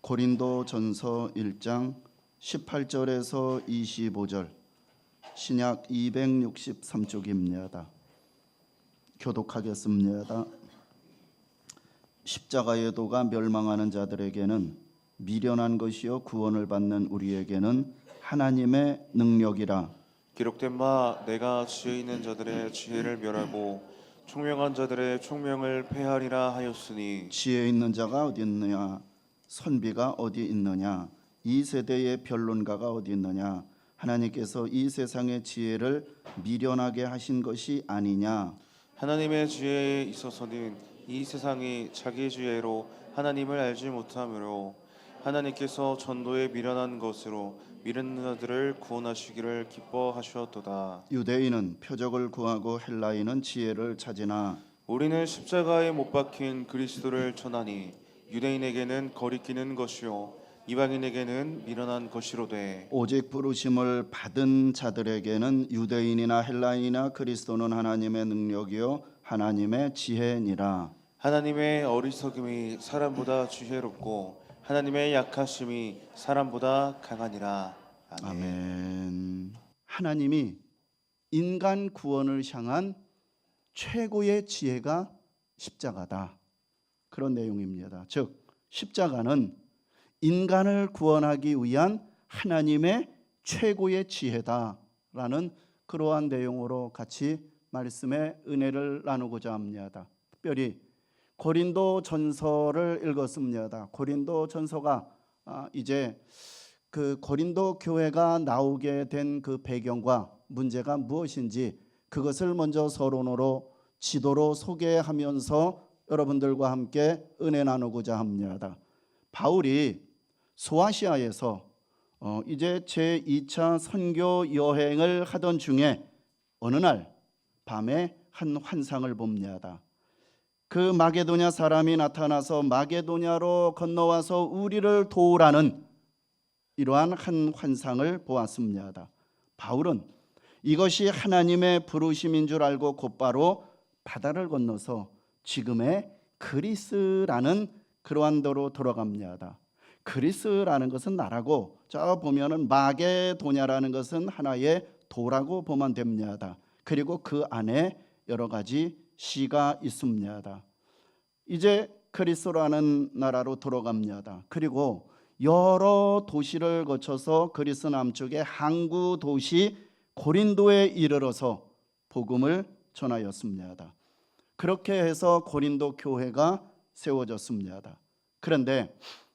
고린도전서 1장 18절에서 25절 신약 263쪽입니다. 교독하겠습니다. 십자가의 도가 멸망하는 자들에게는 미련한 것이요 구원을 받는 우리에게는 하나님의 능력이라. 기록된 바 내가 지혜 있는 자들의 지혜를 멸하고 총명한 자들의 총명을 폐하리라 하였으니. 지혜 있는 자가 어디 있느냐? 선비가 어디 있느냐? 이 세대의 변론가가 어디 있느냐? 하나님께서 이 세상의 지혜를 미련하게 하신 것이 아니냐? 하나님의 지혜에 있어서는 이 세상이 자기 지혜로 하나님을 알지 못하므로 하나님께서 전도에 미련한 것으로 미련한 자들을 구원하시기를 기뻐하셨도다. 유대인은 표적을 구하고 헬라인은 지혜를 찾으나 우리는 십자가에 못 박힌 그리스도를 전하니 유대인에게는 거리끼는 것이요 이방인에게는 미련한 것이로되 오직 부르심을 받은 자들에게는 유대인이나 헬라인이나 그리스도는 하나님의 능력이요 하나님의 지혜니라. 하나님의 어리석음이 사람보다 지혜롭고 하나님의 약하심이 사람보다 강하니라. 아멘. 아멘. 하나님이 인간 구원을 향한 최고의 지혜가 십자가다. 그런 내용입니다. 즉 십자가는 인간을 구원하기 위한 하나님의 최고의 지혜다라는 그러한 내용으로 같이 말씀의 은혜를 나누고자 합니다. 특별히 고린도 전서를 읽었습니다. 고린도 전서가 이제 그 고린도 교회가 나오게 된 그 배경과 문제가 무엇인지 그것을 먼저 서론으로 지도로 소개하면서 여러분들과 함께 은혜 나누고자 합니다. 바울이 소아시아에서 이제 제2차 선교 여행을 하던 중에 어느 날 밤에 한 환상을 봅니다. 그 마게도냐 사람이 나타나서 마게도냐로 건너와서 우리를 도우라는 이러한 한 환상을 보았습니다. 바울은 이것이 하나님의 부르심인 줄 알고 곧바로 바다를 건너서 지금의 그리스라는 그러한 도로 돌아갑니다. 그리스라는 것은 나라고 저 보면은 마게도냐라는 것은 하나의 도라고 보면 됩니다. 그리고 그 안에 여러 가지 시가 있습니다. 이제 그리스라는 나라로 돌아갑니다. 그리고 여러 도시를 거쳐서 그리스 남쪽의 항구 도시 고린도에 이르러서 복음을 전하였습니다. 그렇게 해서 고린도 교회가 세워졌습니다. 그런데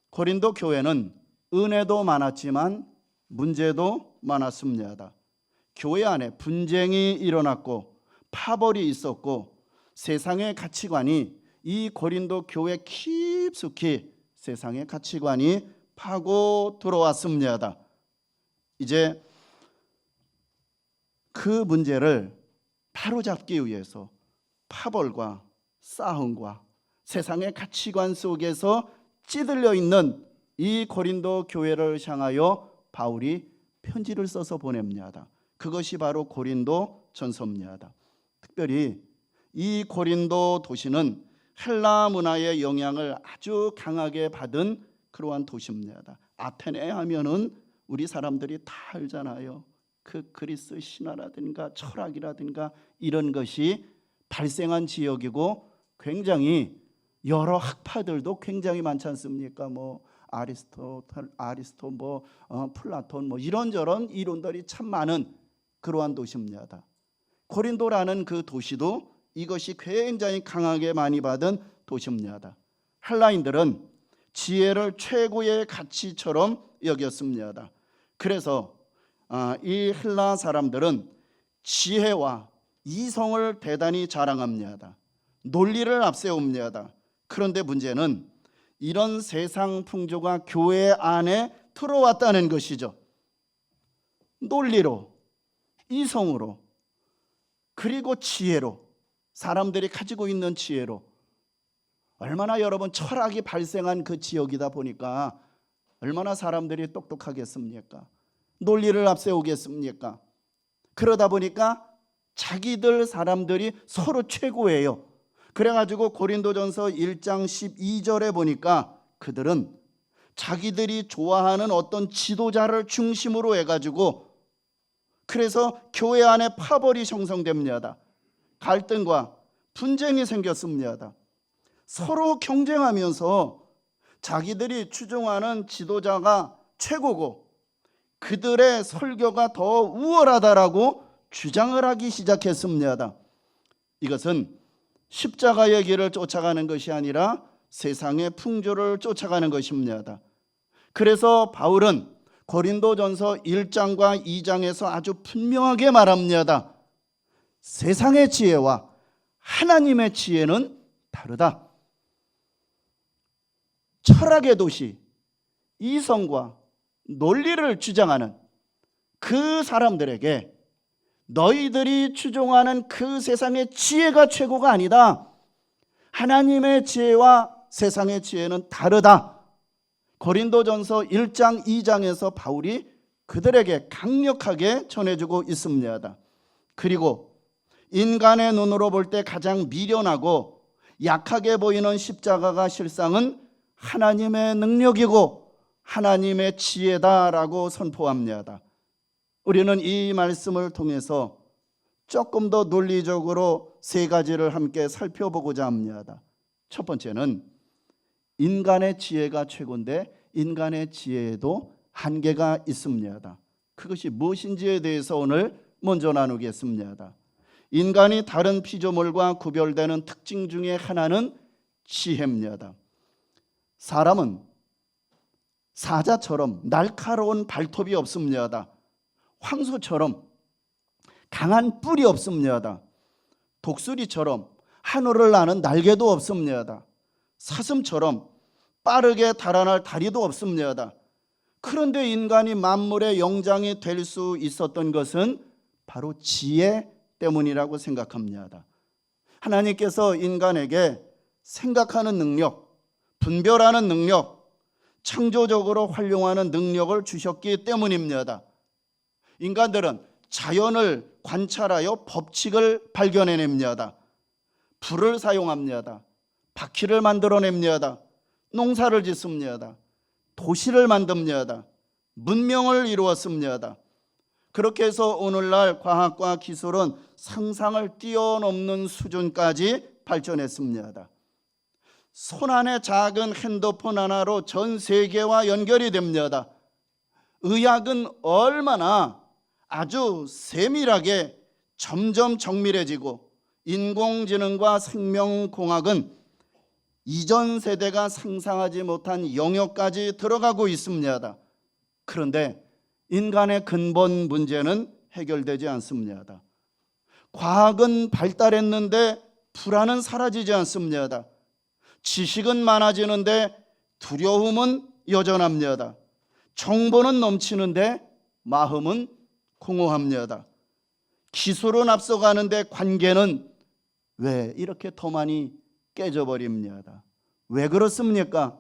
고린도 교회는 은혜도 많았지만 문제도 많았습니다. 교회 안에 분쟁이 일어났고 파벌이 있었고 세상의 가치관이 이 고린도 교회 깊숙이 세상의 가치관이 파고 들어왔습니다. 이제 그 문제를 바로잡기 위해서 파벌과 싸움과 세상의 가치관 속에서 찌들려 있는 이 고린도 교회를 향하여 바울이 편지를 써서 보냅니다. 그것이 바로 고린도 전서입니다. 특별히 이 고린도 도시는 헬라 문화의 영향을 아주 강하게 받은 그러한 도시입니다. 아테네 하면은 우리 사람들이 다 알잖아요. 그 그리스 신화라든가 철학이라든가 이런 것이 발생한 지역이고 굉장히 여러 학파들도 굉장히 많지 않습니까? 뭐 아리스토 뭐 플라톤 뭐 이런저런 이론들이 참 많은 그러한 도시입니다. 고린도라는 그 도시도 이것이 굉장히 강하게 많이 받은 도시입니다. 헬라인들은 지혜를 최고의 가치처럼 여겼습니다. 그래서 이 헬라 사람들은 지혜와 이성을 대단히 자랑합니다. 논리를 앞세웁니다. 그런데 문제는 이런 세상 풍조가 교회 안에 들어왔다는 것이죠. 논리로, 이성으로, 그리고 지혜로, 사람들이 가지고 있는 지혜로, 얼마나 여러분 철학이 발생한 그 지역이다 보니까 얼마나 사람들이 똑똑하겠습니까? 논리를 앞세우겠습니까? 그러다 보니까 자기들 사람들이 서로 최고예요. 그래가지고 고린도전서 1장 12절에 보니까 그들은 자기들이 좋아하는 어떤 지도자를 중심으로 해가지고 그래서 교회 안에 파벌이 형성됩니다. 갈등과 분쟁이 생겼습니다. 서로 경쟁하면서 자기들이 추종하는 지도자가 최고고 그들의 설교가 더 우월하다라고 주장을 하기 시작했습니다. 이것은 십자가의 길을 쫓아가는 것이 아니라 세상의 풍조를 쫓아가는 것입니다. 그래서 바울은 고린도전서 1장과 2장에서 아주 분명하게 말합니다. 세상의 지혜와 하나님의 지혜는 다르다. 철학의 도시, 이성과 논리를 주장하는 그 사람들에게 너희들이 추종하는 그 세상의 지혜가 최고가 아니다. 하나님의 지혜와 세상의 지혜는 다르다. 고린도전서 1장 2장에서 바울이 그들에게 강력하게 전해주고 있습니다. 그리고 인간의 눈으로 볼 때 가장 미련하고 약하게 보이는 십자가가 실상은 하나님의 능력이고 하나님의 지혜다라고 선포합니다. 우리는 이 말씀을 통해서 조금 더 논리적으로 세 가지를 함께 살펴보고자 합니다. 첫 번째는 인간의 지혜가 최고인데 인간의 지혜에도 한계가 있습니다. 그것이 무엇인지에 대해서 오늘 먼저 나누겠습니다. 인간이 다른 피조물과 구별되는 특징 중에 하나는 지혜입니다. 사람은 사자처럼 날카로운 발톱이 없습니다. 황소처럼 강한 뿔이 없습니다. 독수리처럼 하늘을 나는 날개도 없습니다. 사슴처럼 빠르게 달아날 다리도 없습니다. 그런데 인간이 만물의 영장이 될 수 있었던 것은 바로 지혜 때문이라고 생각합니다. 하나님께서 인간에게 생각하는 능력, 분별하는 능력, 창조적으로 활용하는 능력을 주셨기 때문입니다. 인간들은 자연을 관찰하여 법칙을 발견해냅니다. 불을 사용합니다. 바퀴를 만들어냅니다. 농사를 짓습니다. 도시를 만듭니다. 문명을 이루었습니다. 그렇게 해서 오늘날 과학과 기술은 상상을 뛰어넘는 수준까지 발전했습니다. 손안의 작은 핸드폰 하나로 전 세계와 연결이 됩니다. 의학은 얼마나 아주 세밀하게 점점 정밀해지고 인공지능과 생명공학은 이전 세대가 상상하지 못한 영역까지 들어가고 있습니다. 그런데 인간의 근본 문제는 해결되지 않습니다. 과학은 발달했는데 불안은 사라지지 않습니다. 지식은 많아지는데 두려움은 여전합니다. 정보는 넘치는데 마음은 공허합니다. 기술은 앞서가는데 관계는 왜 이렇게 더 많이 깨져버립니다. 왜 그렇습니까?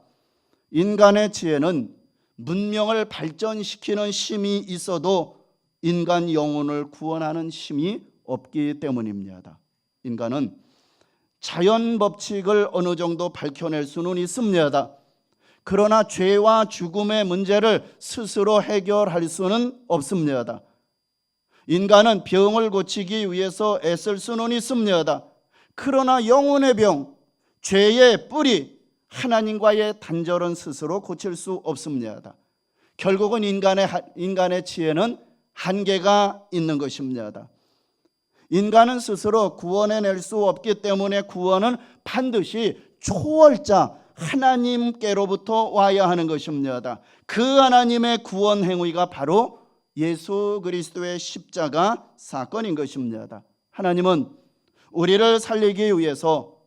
인간의 지혜는 문명을 발전시키는 힘이 있어도 인간 영혼을 구원하는 힘이 없기 때문입니다. 인간은 자연 법칙을 어느 정도 밝혀낼 수는 있습니다. 그러나 죄와 죽음의 문제를 스스로 해결할 수는 없습니다. 인간은 병을 고치기 위해서 애쓸 수는 있습니다. 그러나 영혼의 병, 죄의 뿌리, 하나님과의 단절은 스스로 고칠 수 없습니다. 결국은 인간의 지혜는 한계가 있는 것입니다. 인간은 스스로 구원해낼 수 없기 때문에 구원은 반드시 초월자 하나님께로부터 와야 하는 것입니다. 그 하나님의 구원 행위가 바로 예수 그리스도의 십자가 사건인 것입니다. 하나님은 우리를 살리기 위해서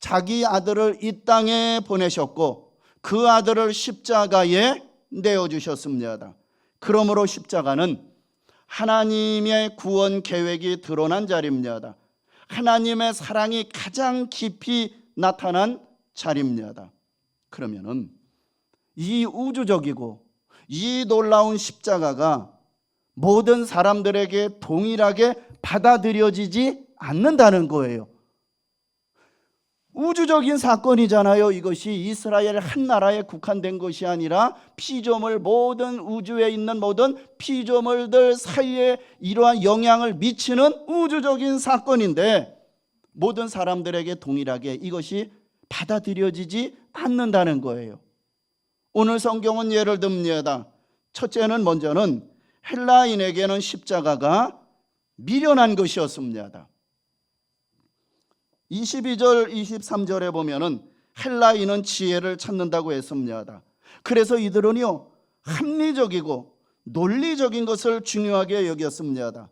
자기 아들을 이 땅에 보내셨고 그 아들을 십자가에 내어주셨습니다. 그러므로 십자가는 하나님의 구원 계획이 드러난 자리입니다. 하나님의 사랑이 가장 깊이 나타난 자리입니다. 그러면은 이 우주적이고 이 놀라운 십자가가 모든 사람들에게 동일하게 받아들여지지 않는다는 거예요. 우주적인 사건이잖아요. 이것이 이스라엘 한 나라에 국한된 것이 아니라 피조물, 모든 우주에 있는 모든 피조물들 사이에 이러한 영향을 미치는 우주적인 사건인데 모든 사람들에게 동일하게 이것이 받아들여지지 않는다는 거예요. 오늘 성경은 예를 듭니다. 첫째는 먼저는 헬라인에게는 십자가가 미련한 것이었습니다. 22절 23절에 보면은 헬라인은 지혜를 찾는다고 했습니다. 그래서 이들은요 합리적이고 논리적인 것을 중요하게 여겼습니다.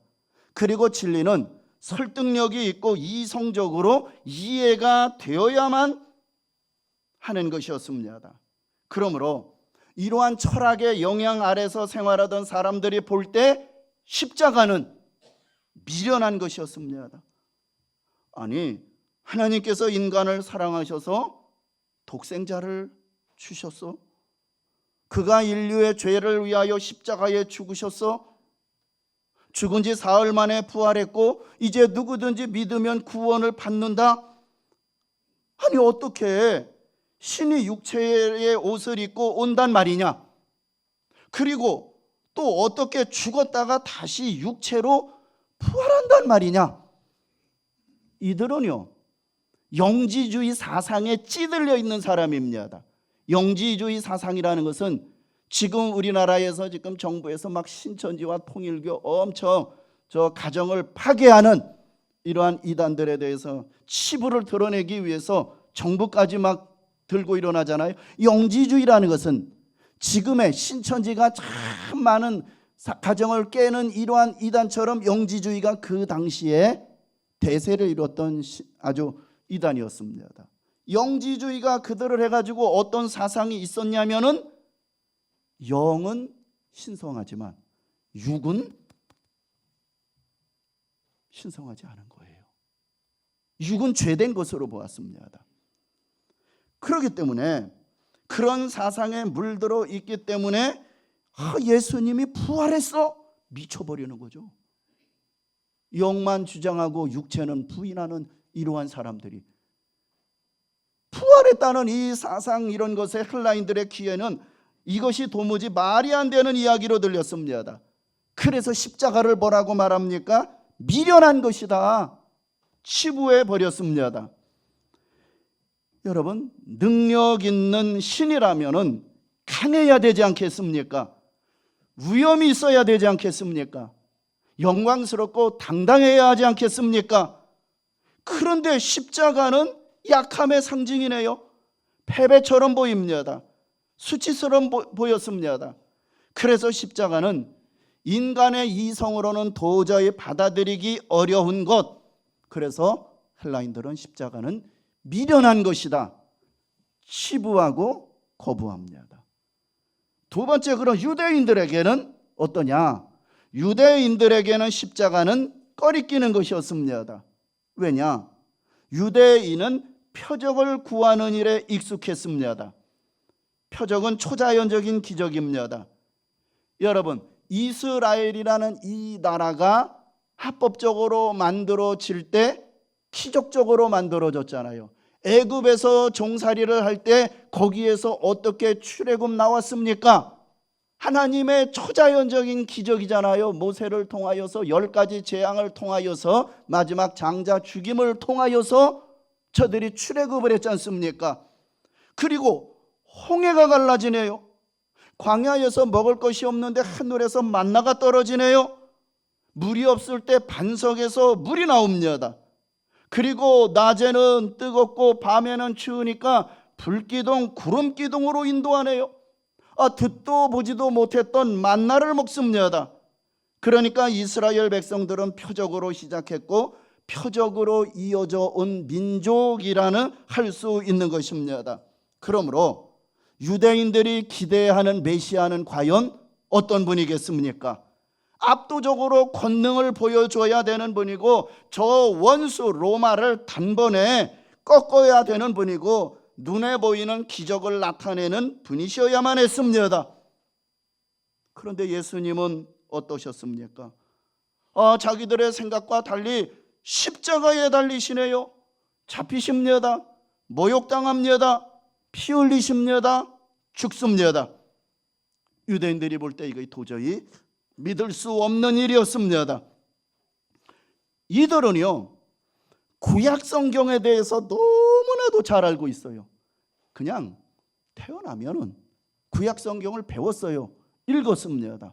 그리고 진리는 설득력이 있고 이성적으로 이해가 되어야만 하는 것이었습니다. 그러므로 이러한 철학의 영향 아래서 생활하던 사람들이 볼 때 십자가는 미련한 것이었습니다. 아니, 하나님께서 인간을 사랑하셔서 독생자를 주셨어? 그가 인류의 죄를 위하여 십자가에 죽으셨어? 죽은 지 사흘 만에 부활했고 이제 누구든지 믿으면 구원을 받는다? 아니, 어떻게 신이 육체의 옷을 입고 온단 말이냐? 그리고 또 어떻게 죽었다가 다시 육체로 부활한단 말이냐? 이들은요 영지주의 사상에 찌들려 있는 사람입니다. 영지주의 사상이라는 것은 지금 우리나라에서 지금 정부에서 막 신천지와 통일교 엄청 가정을 파괴하는 이러한 이단들에 대해서 치부를 드러내기 위해서 정부까지 막 들고 일어나잖아요. 영지주의라는 것은 지금의 신천지가 참 많은 가정을 깨는 이러한 이단처럼 영지주의가 그 당시에 대세를 이뤘던 아주 이단이었습니다. 영지주의가 그들을 해가지고 어떤 사상이 있었냐면은 영은 신성하지만 육은 신성하지 않은 거예요. 육은 죄된 것으로 보았습니다. 그렇기 때문에 그런 사상에 물들어 있기 때문에 예수님이 부활했어? 미쳐버리는 거죠. 영만 주장하고 육체는 부인하는 이러한 사람들이 부활했다는 이 사상 이런 것에 헬라인들의 귀에는 이것이 도무지 말이 안 되는 이야기로 들렸습니다. 그래서 십자가를 뭐라고 말합니까? 미련한 것이다. 치부해 버렸습니다. 여러분, 능력 있는 신이라면은 강해야 되지 않겠습니까? 위엄이 있어야 되지 않겠습니까? 영광스럽고 당당해야 하지 않겠습니까? 그런데 십자가는 약함의 상징이네요. 패배처럼 보입니다. 수치스러워 보였습니다. 그래서 십자가는 인간의 이성으로는 도저히 받아들이기 어려운 것. 그래서 헬라인들은 십자가는 미련한 것이다. 치부하고 거부합니다. 두 번째, 그런 유대인들에게는 어떠냐? 유대인들에게는 십자가는 꺼리끼는 것이었습니다. 왜냐? 유대인은 표적을 구하는 일에 익숙했습니다. 표적은 초자연적인 기적입니다. 여러분, 이스라엘이라는 이 나라가 합법적으로 만들어질 때 기적적으로 만들어졌잖아요. 애굽에서 종살이를 할 때 거기에서 어떻게 출애굽 나왔습니까? 하나님의 초자연적인 기적이잖아요. 모세를 통하여서 10가지 재앙을 통하여서 마지막 장자 죽임을 통하여서 저들이 출애굽을 했지 않습니까? 그리고 홍해가 갈라지네요. 광야에서 먹을 것이 없는데 하늘에서 만나가 떨어지네요. 물이 없을 때 반석에서 물이 나옵니다. 그리고 낮에는 뜨겁고 밤에는 추우니까 불기둥, 구름기둥으로 인도하네요. 듣도 보지도 못했던 만나를 먹습니다. 그러니까 이스라엘 백성들은 표적으로 시작했고 표적으로 이어져 온 민족이라는 할 수 있는 것입니다. 그러므로 유대인들이 기대하는 메시아는 과연 어떤 분이겠습니까? 압도적으로 권능을 보여줘야 되는 분이고 저 원수 로마를 단번에 꺾어야 되는 분이고 눈에 보이는 기적을 나타내는 분이셔야만 했습니다. 그런데 예수님은 어떠셨습니까? 자기들의 생각과 달리 십자가에 달리시네요. 잡히십니다. 모욕당합니다. 피 흘리십니다. 죽습니다. 유대인들이 볼 때 이거 도저히 믿을 수 없는 일이었습니다. 이들은요, 구약 성경에 대해서 너무나도 잘 알고 있어요. 그냥 태어나면은 구약 성경을 배웠어요. 읽었습니다.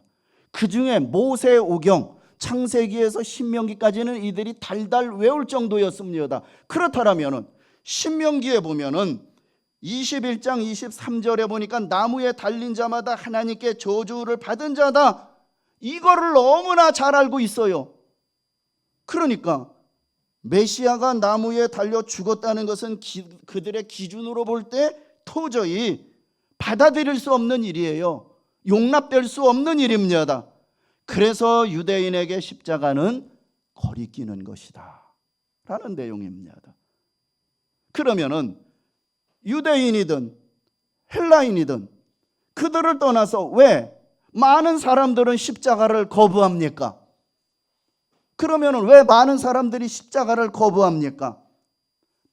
그 중에 모세오경, 창세기에서 신명기까지는 이들이 달달 외울 정도였습니다. 그렇다면은 신명기에 보면은 21장 23절에 보니까 나무에 달린 자마다 하나님께 저주를 받은 자다. 이거를 너무나 잘 알고 있어요. 그러니까 메시아가 나무에 달려 죽었다는 것은 그들의 기준으로 볼 때 도저히 받아들일 수 없는 일이에요. 용납될 수 없는 일입니다. 그래서 유대인에게 십자가는 거리끼는 것이다 라는 내용입니다. 그러면은 유대인이든 헬라인이든 그들을 떠나서 왜 많은 사람들은 십자가를 거부합니까? 그러면 왜 많은 사람들이 십자가를 거부합니까?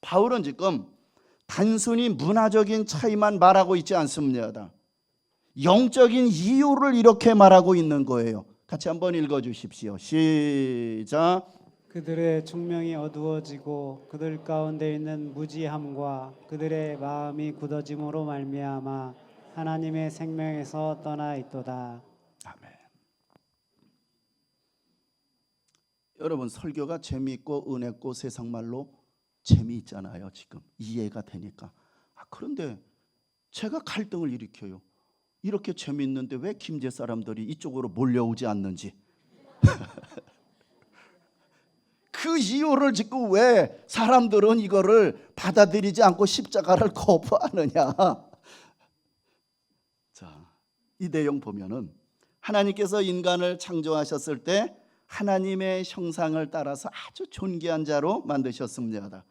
바울은 지금 단순히 문화적인 차이만 말하고 있지 않습니다. 영적인 이유를 이렇게 말하고 있는 거예요. 같이 한번 읽어주십시오. 시작. 그들의 총명이 어두워지고 그들 가운데 있는 무지함과 그들의 마음이 굳어짐으로 말미암아 하나님의 생명에서 떠나 있도다. 아멘. 여러분, 설교가 재미있고 은혜있고 세상말로 재미있잖아요. 지금 이해가 되니까. 그런데 제가 갈등을 일으켜요. 이렇게 재미있는데 왜 김제 사람들이 이쪽으로 몰려오지 않는지. 그 이유를 짓고 왜 사람들은 이거를 받아들이지 않고 십자가를 거부하느냐. 자, 이 내용 보면은 하나님께서 인간을 창조하셨을 때 하나님의 형상을 따라서 아주 존귀한 자로 만드셨습니다.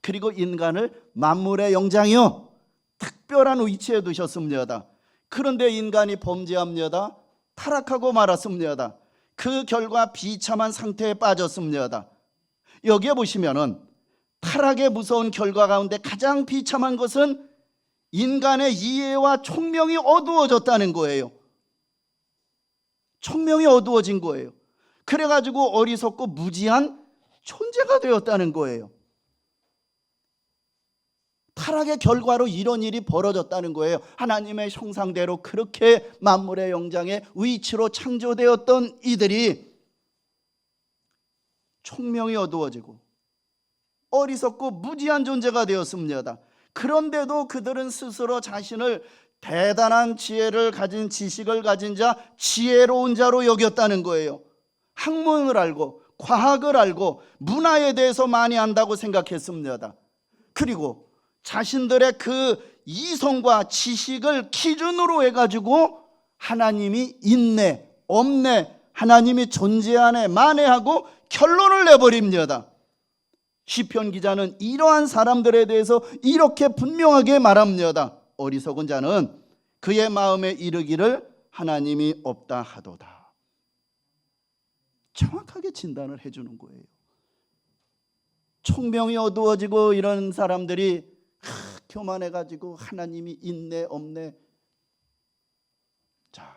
그리고 인간을 만물의 영장이요, 특별한 위치에 두셨습니다. 그런데 인간이 범죄합니다. 타락하고 말았습니다. 그 결과 비참한 상태에 빠졌습니다. 여기에 보시면은 타락의 무서운 결과 가운데 가장 비참한 것은 인간의 이해와 총명이 어두워졌다는 거예요. 총명이 어두워진 거예요. 그래가지고 어리석고 무지한 존재가 되었다는 거예요. 타락의 결과로 이런 일이 벌어졌다는 거예요. 하나님의 형상대로 그렇게 만물의 영장의 위치로 창조되었던 이들이 총명이 어두워지고 어리석고 무지한 존재가 되었습니다. 그런데도 그들은 스스로 자신을 대단한 지혜를 가진, 지식을 가진 자, 지혜로운 자로 여겼다는 거예요. 학문을 알고 과학을 알고 문화에 대해서 많이 안다고 생각했습니다. 그리고 자신들의 그 이성과 지식을 기준으로 해가지고 하나님이 있네 없네, 하나님이 존재하네 만해하고 결론을 내버립니다. 시편 기자는 이러한 사람들에 대해서 이렇게 분명하게 말합니다. 어리석은 자는 그의 마음에 이르기를 하나님이 없다 하도다. 정확하게 진단을 해주는 거예요. 총명이 어두워지고 이런 사람들이 교만해가지고 하나님이 있네 없네. 자,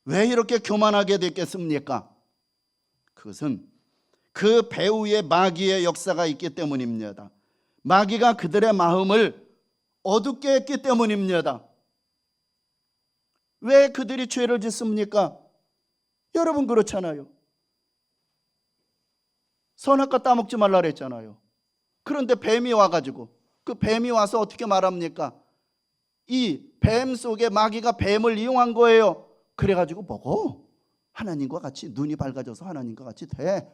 왜 이렇게 교만하게 됐겠습니까? 그것은 그 배후에 마귀의 역사가 있기 때문입니다. 마귀가 그들의 마음을 어둡게 했기 때문입니다. 왜 그들이 죄를 짓습니까? 여러분 그렇잖아요. 선악과 따먹지 말라 그랬잖아요. 그런데 뱀이 와가지고 그 뱀이 와서 어떻게 말합니까? 이 뱀 속에 마귀가 뱀을 이용한 거예요. 그래가지고 먹어. 하나님과 같이 눈이 밝아져서 하나님과 같이 돼.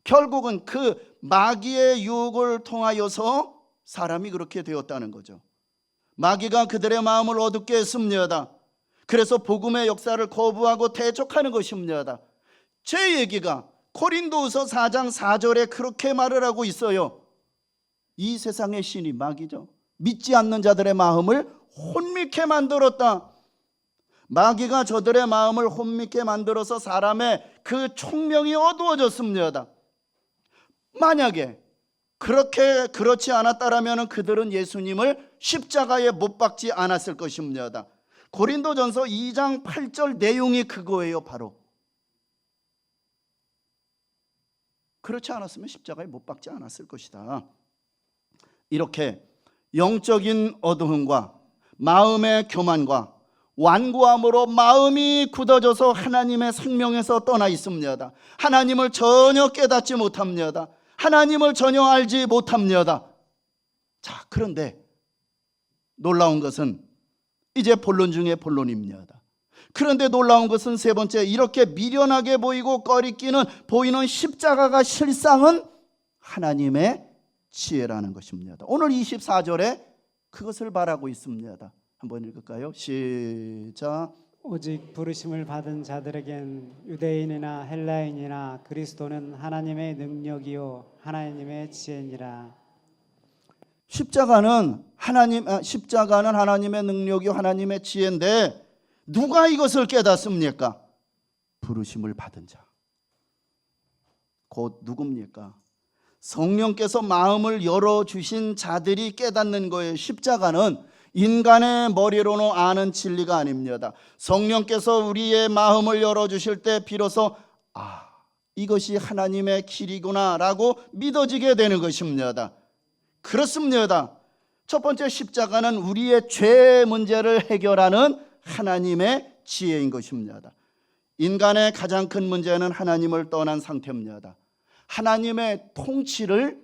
결국은 그 마귀의 유혹을 통하여서 사람이 그렇게 되었다는 거죠. 마귀가 그들의 마음을 어둡게 했습니다. 그래서 복음의 역사를 거부하고 대적하는 것입니다. 제 얘기가 고린도후서 4장 4절에 그렇게 말을 하고 있어요. 이 세상의 신이 마귀죠. 믿지 않는 자들의 마음을 혼미케 만들었다. 마귀가 저들의 마음을 혼미케 만들어서 사람의 그 총명이 어두워졌습니다. 만약에 그렇지 않았다라면 그들은 예수님을 십자가에 못 박지 않았을 것입니다. 고린도전서 2장 8절 내용이 그거예요. 바로 그렇지 않았으면 십자가에 못 박지 않았을 것이다. 이렇게 영적인 어두움과 마음의 교만과 완고함으로 마음이 굳어져서 하나님의 생명에서 떠나 있습니다. 하나님을 전혀 깨닫지 못합니다. 하나님을 전혀 알지 못합니다. 자, 그런데 놀라운 것은 이제 본론 중에 본론입니다. 그런데 놀라운 것은 세 번째, 이렇게 미련하게 보이고 꺼리끼는 보이는 십자가가 실상은 하나님의 지혜라는 것입니다. 오늘 24절에 그것을 말하고 있습니다. 한번 읽을까요? 시작. 오직 부르심을 받은 자들에겐 유대인이나 헬라인이나 그리스도는 하나님의 능력이요 하나님의 지혜니라. 십자가는 하나님의 능력이요 하나님의 지혜인데 누가 이것을 깨닫습니까? 부르심을 받은 자. 곧 누굽니까? 성령께서 마음을 열어주신 자들이 깨닫는 거예요. 십자가는 인간의 머리로는 아는 진리가 아닙니다. 성령께서 우리의 마음을 열어주실 때 비로소 이것이 하나님의 길이구나 라고 믿어지게 되는 것입니다. 그렇습니다. 첫 번째, 십자가는 우리의 죄 문제를 해결하는 하나님의 지혜인 것입니다. 인간의 가장 큰 문제는 하나님을 떠난 상태입니다. 하나님의 통치를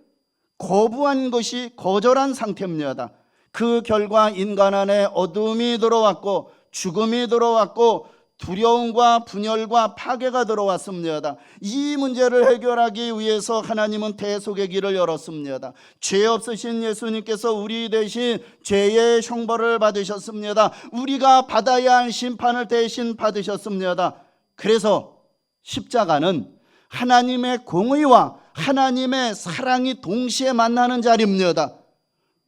거부한 것이 거절한 상태입니다. 그 결과 인간 안에 어둠이 들어왔고 죽음이 들어왔고 두려움과 분열과 파괴가 들어왔습니다. 이 문제를 해결하기 위해서 하나님은 대속의 길을 열었습니다. 죄 없으신 예수님께서 우리 대신 죄의 형벌을 받으셨습니다. 우리가 받아야 할 심판을 대신 받으셨습니다. 그래서 십자가는 하나님의 공의와 하나님의 사랑이 동시에 만나는 자리입니다.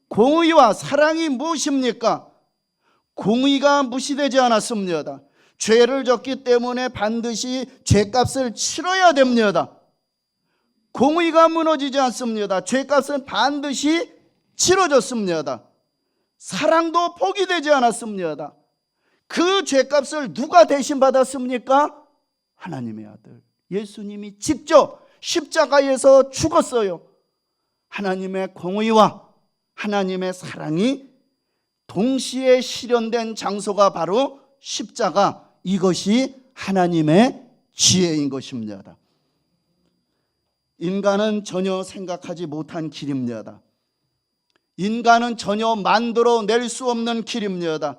공의와 사랑이 무엇입니까? 공의가 무시되지 않았습니다. 죄를 졌기 때문에 반드시 죄값을 치러야 됩니다. 공의가 무너지지 않습니다. 죄값은 반드시 치러졌습니다. 사랑도 포기되지 않았습니다. 그 죄값을 누가 대신 받았습니까? 하나님의 아들 예수님이 직접 십자가에서 죽었어요. 하나님의 공의와 하나님의 사랑이 동시에 실현된 장소가 바로 십자가, 이것이 하나님의 지혜인 것입니다. 인간은 전혀 생각하지 못한 길입니다. 인간은 전혀 만들어낼 수 없는 길입니다.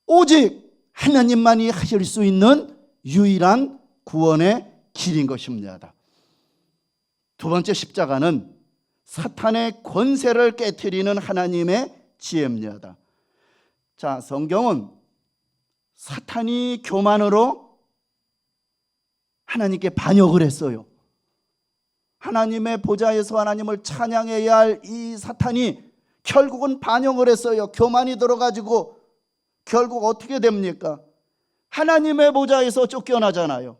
오직 하나님만이 하실 수 있는 유일한 구원의 길인 것입니다. 두 번째, 십자가는 사탄의 권세를 깨트리는 하나님의 지혜입니다. 자, 성경은 사탄이 교만으로 하나님께 반역을 했어요. 하나님의 보좌에서 하나님을 찬양해야 할 이 사탄이 결국은 반역을 했어요. 교만이 들어가지고 결국 어떻게 됩니까? 하나님의 보좌에서 쫓겨나잖아요.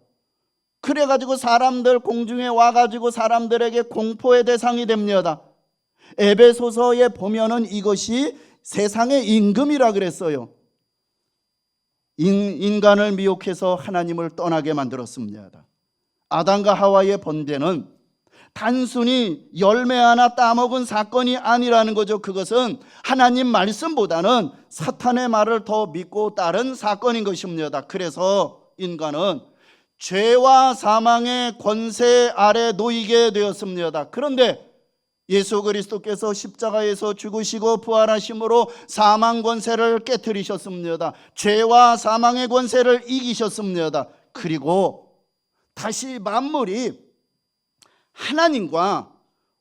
그래가지고 사람들 공중에 와가지고 사람들에게 공포의 대상이 됩니다. 에베소서에 보면은 이것이 세상의 임금이라 그랬어요. 인간을 미혹해서 하나님을 떠나게 만들었습니다. 아담과 하와의 번제는 단순히 열매 하나 따먹은 사건이 아니라는 거죠. 그것은 하나님 말씀보다는 사탄의 말을 더 믿고 따른 사건인 것입니다. 그래서 인간은 죄와 사망의 권세 아래 놓이게 되었습니다. 그런데 예수 그리스도께서 십자가에서 죽으시고 부활하심으로 사망 권세를 깨뜨리셨습니다. 죄와 사망의 권세를 이기셨습니다. 그리고 다시 만물이 하나님과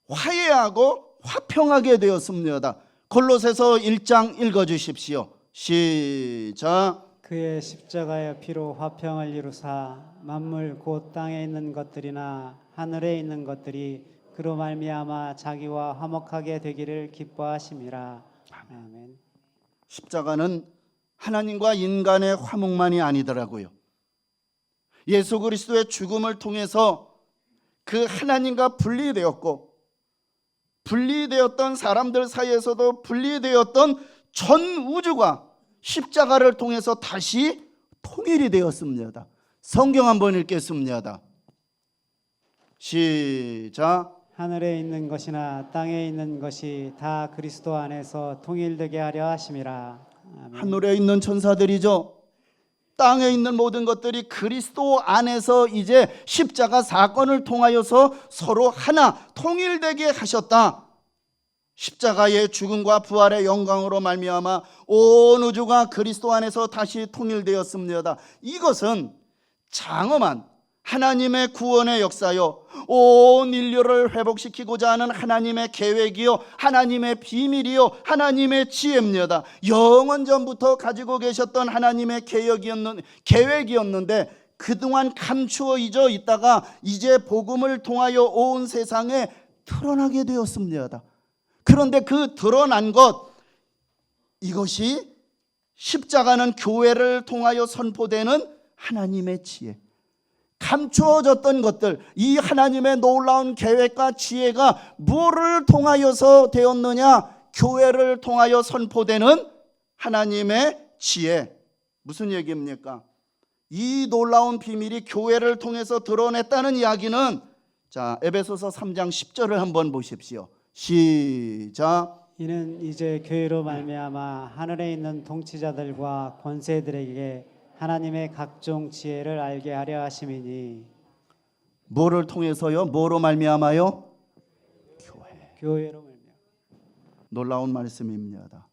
화해하고 화평하게 되었습니다. 골로새서 1장 읽어주십시오. 시작. 그의 십자가의 피로 화평을 이루사 만물 곧 땅에 있는 것들이나 하늘에 있는 것들이 그로 말미암아 자기와 화목하게 되기를 기뻐하심이라. 아멘. 십자가는 하나님과 인간의 화목만이 아니더라고요. 예수 그리스도의 죽음을 통해서 그 하나님과 분리되었고 분리되었던 사람들 사이에서도 분리되었던 전 우주가 십자가를 통해서 다시 통일이 되었습니다. 성경 한번 읽겠습니다. 시작. 하늘에 있는 것이나 땅에 있는 것이 다 그리스도 안에서 통일되게 하려 하심이라. 아멘. 하늘에 있는 천사들이죠. 땅에 있는 모든 것들이 그리스도 안에서 이제 십자가 사건을 통하여서 서로 하나 통일되게 하셨다. 십자가의 죽음과 부활의 영광으로 말미암아 온 우주가 그리스도 안에서 다시 통일되었습니다. 이것은 장엄한 하나님의 구원의 역사요, 온 인류를 회복시키고자 하는 하나님의 계획이요, 하나님의 비밀이요, 하나님의 지혜입니다. 영원 전부터 가지고 계셨던 하나님의 계획이었는데 그동안 감추어 잊어 있다가 이제 복음을 통하여 온 세상에 드러나게 되었습니다. 그런데 그 드러난 것, 이것이 십자가는 교회를 통하여 선포되는 하나님의 지혜, 감추어졌던 것들, 이 하나님의 놀라운 계획과 지혜가 무엇을 통하여서 되었느냐? 교회를 통하여 선포되는 하나님의 지혜. 무슨 얘기입니까? 이 놀라운 비밀이 교회를 통해서 드러냈다는 이야기는, 자, 에베소서 3장 10절을 한번 보십시오. 시작. 이는 이제 교회로 말미암아 하늘에 있는 통치자들과 권세들에게 하나님의 각종 지혜를 알게 하려 하심이니. 뭐를 통해서요? 뭐로 말미암아요? 교회로 말미암아. 놀라운 말씀입니다.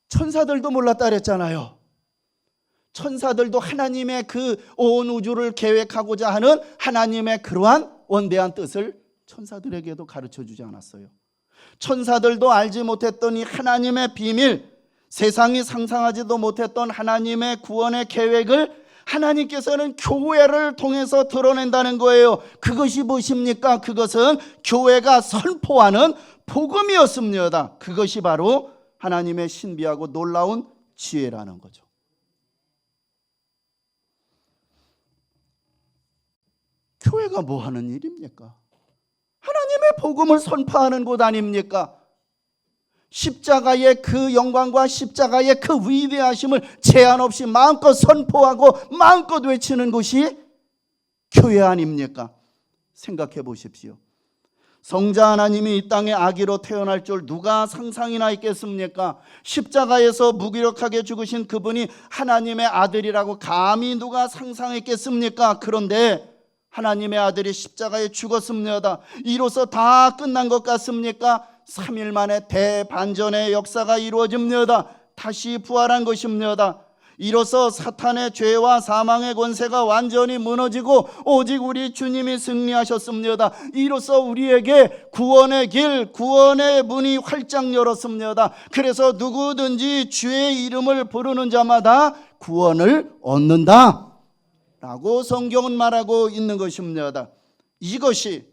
천사들도 몰랐다 그랬잖아요. 천사들도 하나님의 그 온 우주를 계획하고자 하는 하나님의 그러한 원대한 뜻을 천사들에게도 가르쳐 주지 않았어요. 천사들도 알지 못했던 이 하나님의 비밀, 세상이 상상하지도 못했던 하나님의 구원의 계획을 하나님께서는 교회를 통해서 드러낸다는 거예요. 그것이 무엇입니까? 그것은 교회가 선포하는 복음이었습니다. 그것이 바로 하나님의 신비하고 놀라운 지혜라는 거죠. 교회가 뭐 하는 일입니까? 하나님의 복음을 선포하는 곳 아닙니까? 십자가의 그 영광과 십자가의 그 위대하심을 제한 없이 마음껏 선포하고 마음껏 외치는 곳이 교회 아닙니까? 생각해 보십시오. 성자 하나님이 이 땅에 아기로 태어날 줄 누가 상상이나 있겠습니까? 십자가에서 무기력하게 죽으신 그분이 하나님의 아들이라고 감히 누가 상상했겠습니까? 그런데 하나님의 아들이 십자가에 죽었습니다. 이로써 다 끝난 것 같습니까? 3일 만에 대반전의 역사가 이루어집니다. 다시 부활한 것입니다. 이로써 사탄의 죄와 사망의 권세가 완전히 무너지고 오직 우리 주님이 승리하셨습니다. 이로써 우리에게 구원의 길, 구원의 문이 활짝 열었습니다. 그래서 누구든지 주의 이름을 부르는 자마다 구원을 얻는다 라고 성경은 말하고 있는 것입니다. 이것이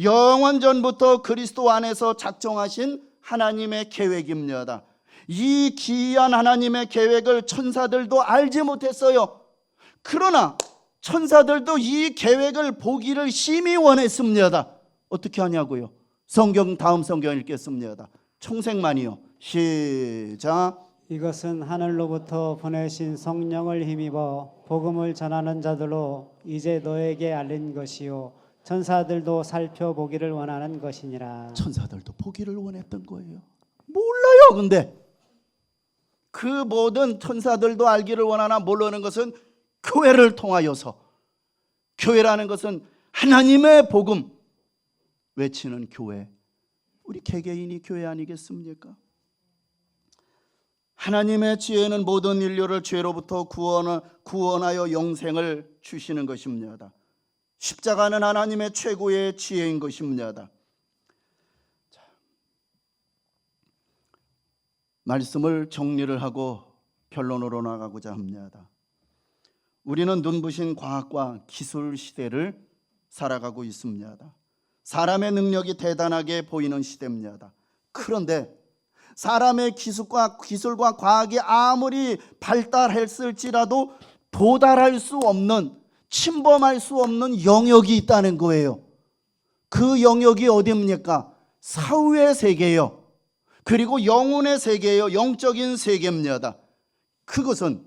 영원 전부터 그리스도 안에서 작정하신 하나님의 계획입니다. 이 기이한 하나님의 계획을 천사들도 알지 못했어요. 그러나 천사들도 이 계획을 보기를 심히 원했습니다. 어떻게 하냐고요? 성경, 다음 성경 읽겠습니다. 총색만이요. 시작. 이것은 하늘로부터 보내신 성령을 힘입어 복음을 전하는 자들로 이제 너에게 알린 것이요 천사들도 살펴보기를 원하는 것이니라. 천사들도 보기를 원했던 거예요. 몰라요. 근데 그 모든 천사들도 알기를 원하나 모르는 것은 교회를 통하여서, 교회라는 것은 하나님의 복음 외치는 교회, 우리 개개인이 교회 아니겠습니까? 하나님의 지혜는 모든 인류를 죄로부터 구원하여 영생을 주시는 것입니다. 십자가는 하나님의 최고의 지혜인 것입니다. 말씀을 정리를 하고 결론으로 나가고자 합니다. 우리는 눈부신 과학과 기술 시대를 살아가고 있습니다. 사람의 능력이 대단하게 보이는 시대입니다. 그런데 사람의 기술과 과학이 아무리 발달했을지라도 도달할 수 없는, 침범할 수 없는 영역이 있다는 거예요. 그 영역이 어디입니까? 사후의 세계요, 그리고 영혼의 세계요, 영적인 세계입니다. 그것은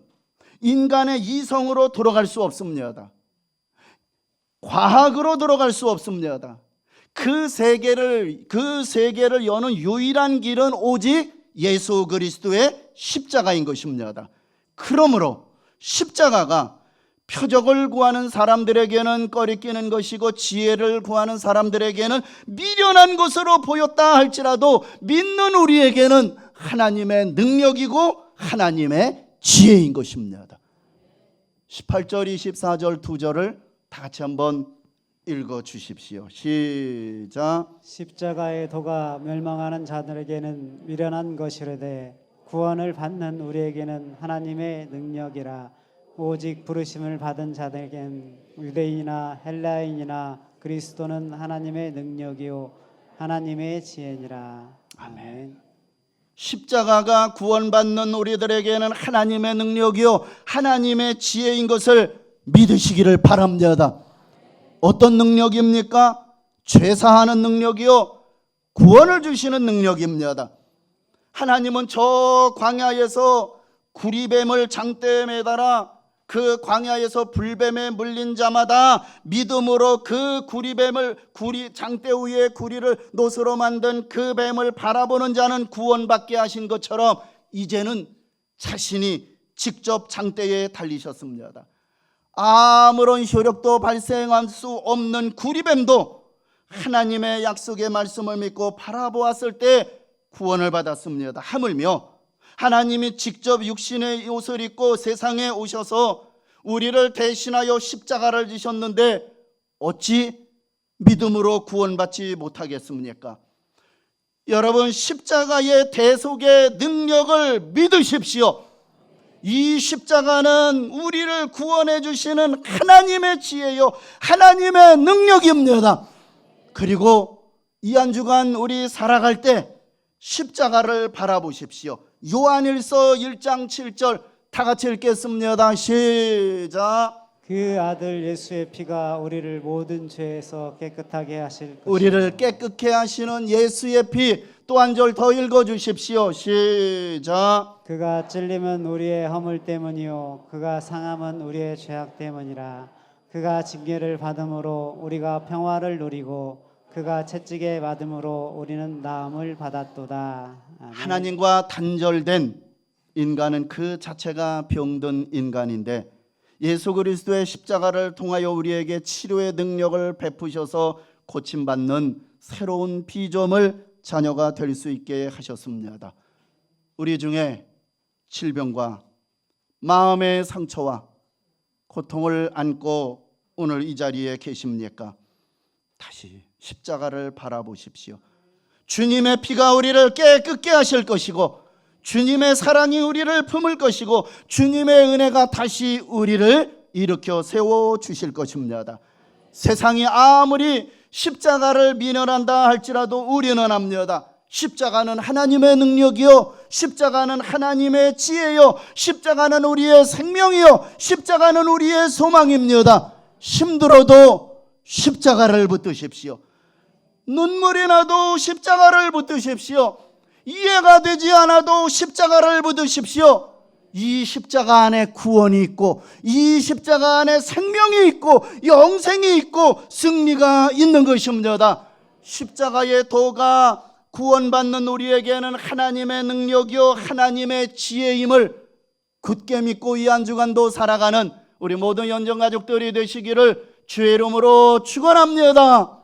인간의 이성으로 돌아갈 수 없습니다. 과학으로 들어갈 수 없습니다. 그 세계를 여는 유일한 길은 오직 예수 그리스도의 십자가인 것입니다. 그러므로 십자가가 표적을 구하는 사람들에게는 꺼리끼는 것이고 지혜를 구하는 사람들에게는 미련한 것으로 보였다 할지라도 믿는 우리에게는 하나님의 능력이고 하나님의 지혜인 것입니다. 18절 24절 두 절을 다 같이 한번 읽어 주십시오. 시작. 십자가의 도가 멸망하는 자들에게는 미련한 것이로되 구원을 받는 우리에게는 하나님의 능력이라. 오직 부르심을 받은 자들에겐 유대인이나 헬라인이나 그리스도는 하나님의 능력이요 하나님의 지혜니라. 아멘. 십자가가 구원받는 우리들에게는 하나님의 능력이요 하나님의 지혜인 것을 믿으시기를 바랍니다. 어떤 능력입니까? 죄사하는 능력이요 구원을 주시는 능력입니다. 하나님은 저 광야에서 구리뱀을 장대에 매달아 그 광야에서 불뱀에 물린 자마다 믿음으로 그 장대 위에 구리를 노스로 만든 그 뱀을 바라보는 자는 구원받게 하신 것처럼 이제는 자신이 직접 장대에 달리셨습니다. 아무런 효력도 발생할 수 없는 구리뱀도 하나님의 약속의 말씀을 믿고 바라보았을 때 구원을 받았습니다. 하물며 하나님이 직접 육신의 옷을 입고 세상에 오셔서 우리를 대신하여 십자가를 지셨는데 어찌 믿음으로 구원받지 못하겠습니까? 여러분, 십자가의 대속의 능력을 믿으십시오. 이 십자가는 우리를 구원해 주시는 하나님의 지혜요 하나님의 능력입니다. 그리고 이 한 주간 우리 살아갈 때 십자가를 바라보십시오. 요한일서 1장 7절 다 같이 읽겠습니다. 시작. 그 아들 예수의 피가 우리를 모든 죄에서 깨끗하게 하실 것이다. 우리를 깨끗게 하시는 예수의 피, 또 한 절 더 읽어주십시오. 시작. 그가 찔림은 우리의 허물 때문이요 그가 상함은 우리의 죄악 때문이라. 그가 징계를 받음으로 우리가 평화를 누리고 그가 채찍에 맞음으로 우리는 나음을 받았도다. 아멘. 하나님과 단절된 인간은 그 자체가 병든 인간인데 예수 그리스도의 십자가를 통하여 우리에게 치료의 능력을 베푸셔서 고침받는 새로운 피조물 자녀가 될 수 있게 하셨습니다. 우리 중에 질병과 마음의 상처와 고통을 안고 오늘 이 자리에 계십니까? 다시 십자가를 바라보십시오. 주님의 피가 우리를 깨끗게 하실 것이고 주님의 사랑이 우리를 품을 것이고 주님의 은혜가 다시 우리를 일으켜 세워주실 것입니다. 세상이 아무리 십자가를 미련한다 할지라도 우리는 압니다. 십자가는 하나님의 능력이요 십자가는 하나님의 지혜요 십자가는 우리의 생명이요 십자가는 우리의 소망입니다. 힘들어도 십자가를 붙드십시오. 눈물이 나도 십자가를 붙드십시오. 이해가 되지 않아도 십자가를 붙드십시오. 이 십자가 안에 구원이 있고 이 십자가 안에 생명이 있고 영생이 있고 승리가 있는 것입니다. 십자가의 도가 구원받는 우리에게는 하나님의 능력이요 하나님의 지혜임을 굳게 믿고 이 한 주간도 살아가는 우리 모든 연정가족들이 되시기를 주의 이름으로 축원합니다.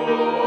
오